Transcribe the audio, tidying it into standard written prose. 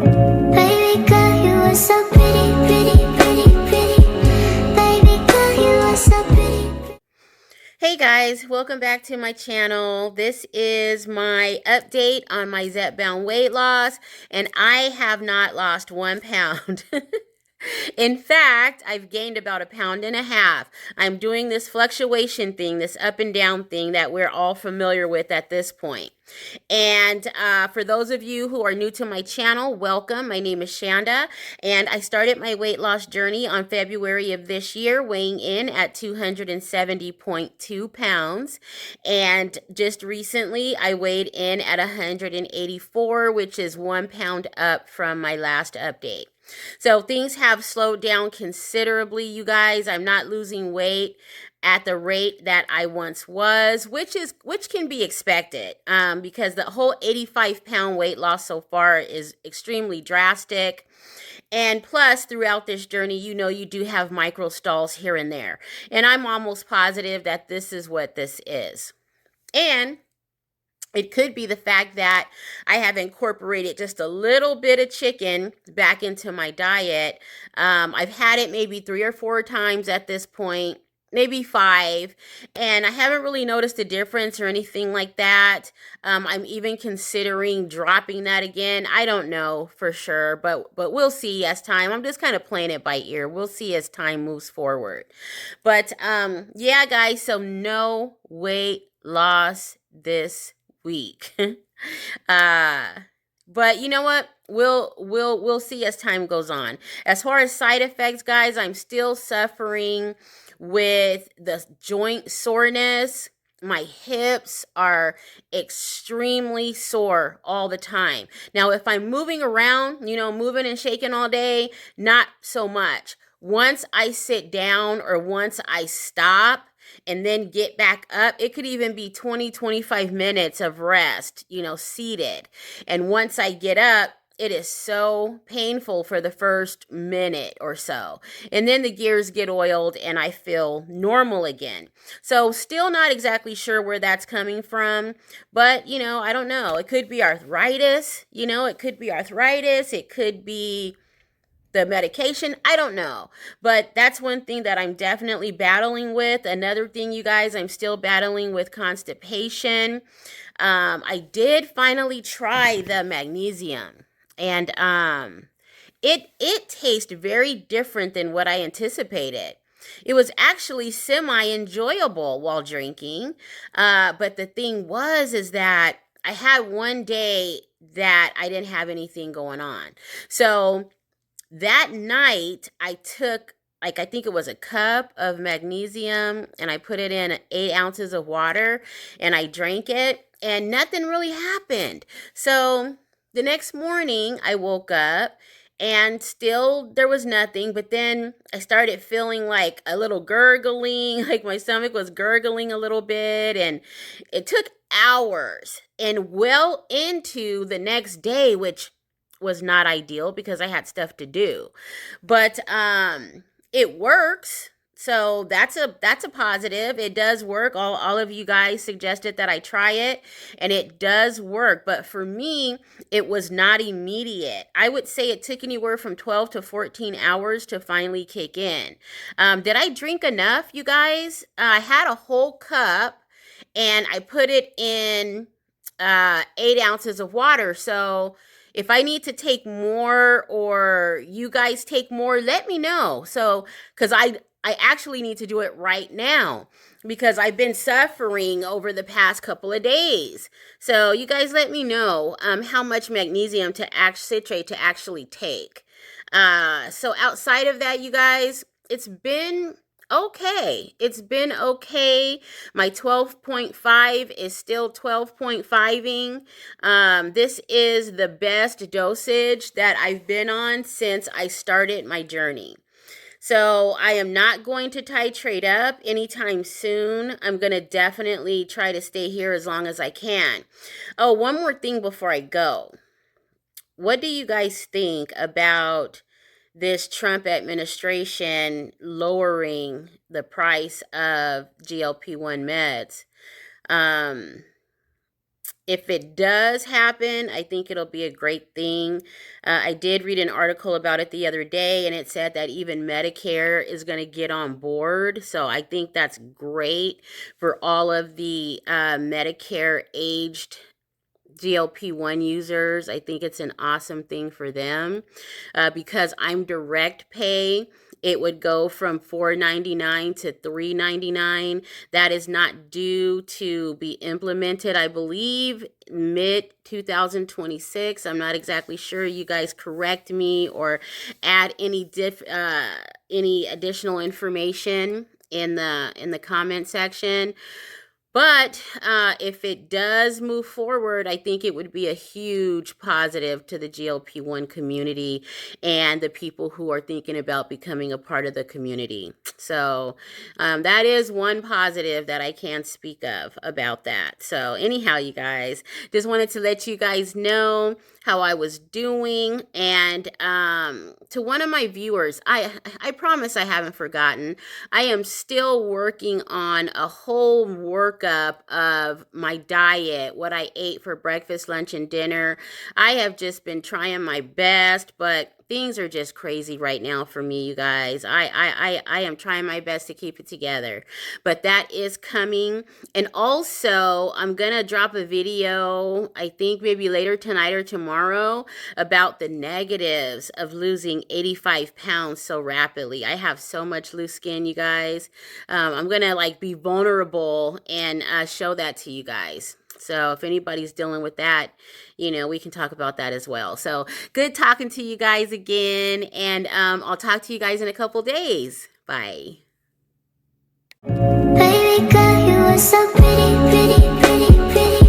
Baby girl, you are so pretty, pretty, pretty, pretty. Baby girl, you are so pretty. Hey guys, welcome back to my channel. This is my update on my Zepbound weight loss, and I have not lost 1 pound. In fact, I've gained about 1.5 pounds. I'm doing this fluctuation thing, this up and down thing that we're all familiar with at this point. And for those of you who are new to my channel, welcome. My name is Shanda, and I started my weight loss journey on February of this year, weighing in at 270.2 pounds. And just recently, I weighed in at 184, which is 1 pound up from my last update. So things have slowed down considerably, you guys. I'm not losing weight at the rate that I once was, which can be expected, because the whole 85-pound weight loss so far is extremely drastic. And plus, throughout this journey, you do have micro stalls here and there. And I'm almost positive that this is what this is. And it could be the fact that I have incorporated just a little bit of chicken back into my diet. I've had it maybe 3 or 4 times at this point, maybe 5, and I haven't really noticed a difference or anything like that. I'm even considering dropping that again. I don't know for sure, but we'll see as time. I'm just kind of playing it by ear. We'll see as time moves forward. But yeah, guys, so no weight loss this week. But you know what? We'll see as time goes on. As far as side effects, guys, I'm still suffering with the joint soreness. My hips are extremely sore all the time. Now, if I'm moving around, moving and shaking all day, not so much. Once I sit down or once I stop and then get back up, it could even be 20-25 minutes of rest, seated. And once I get up, it is so painful for the first minute or so. And then the gears get oiled and I feel normal again. So still not exactly sure where that's coming from, but I don't know. It could be arthritis, it could be arthritis. It could be the medication. I don't know. But that's one thing that I'm definitely battling with. Another thing, you guys, I'm still battling with constipation. I did finally try the magnesium, and it tastes very different than what I anticipated. It was actually semi-enjoyable while drinking. But the thing is that I had one day that I didn't have anything going on. So that night, I took, I think it was a cup of magnesium, and I put it in 8 ounces of water, and I drank it, and nothing really happened. So the next morning, I woke up, and still there was nothing, but then I started feeling like a little gurgling, like my stomach was gurgling a little bit, and it took hours and well into the next day, which was not ideal because I had stuff to do. But it works. So that's a positive. It does work. All of you guys suggested that I try it, and it does work. But for me, it was not immediate. I would say it took anywhere from 12 to 14 hours to finally kick in. Did I drink enough, you guys? I had a whole cup, and I put it in 8 ounces of water. So if I need to take more or you guys take more, let me know. So, because I actually need to do it right now because I've been suffering over the past couple of days. So you guys let me know how much magnesium citrate to actually take. So outside of that, you guys, it's been okay. It's been okay. My 12.5 is still 12.5ing. This is the best dosage that I've been on since I started my journey. So I am not going to titrate up anytime soon. I'm going to definitely try to stay here as long as I can. Oh, one more thing before I go. What do you guys think about this Trump administration lowering the price of GLP-1 meds? if it does happen, I think it'll be a great thing. I did read an article about it the other day, and it said that even Medicare is going to get on board. So I think that's great for all of the Medicare aged GLP-1 users. I think it's an awesome thing for them because I'm direct pay. It would go from $4.99 to $3.99. That is not due to be implemented, I believe, mid 2026. I'm not exactly sure. You guys correct me or add any additional information in the comment section. But if it does move forward, I think it would be a huge positive to the GLP-1 community and the people who are thinking about becoming a part of the community. So that is one positive that I can speak of about that. So anyhow, you guys, just wanted to let you guys know how I was doing. And to one of my viewers, I promise I haven't forgotten. I am still working on a whole workup of my diet, what I ate for breakfast, lunch, and dinner. I have just been trying my best, but things are just crazy right now for me, you guys. I am trying my best to keep it together, but that is coming. And also, I'm gonna drop a video, I think maybe later tonight or tomorrow, about the negatives of losing 85 pounds so rapidly. I have so much loose skin, you guys. I'm gonna like be vulnerable and show that to you guys. So if anybody's dealing with that, you know, we can talk about that as well. So good talking to you guys again, and I'll talk to you guys in a couple days. Bye. Baby girl, you are so pretty, pretty, pretty, pretty.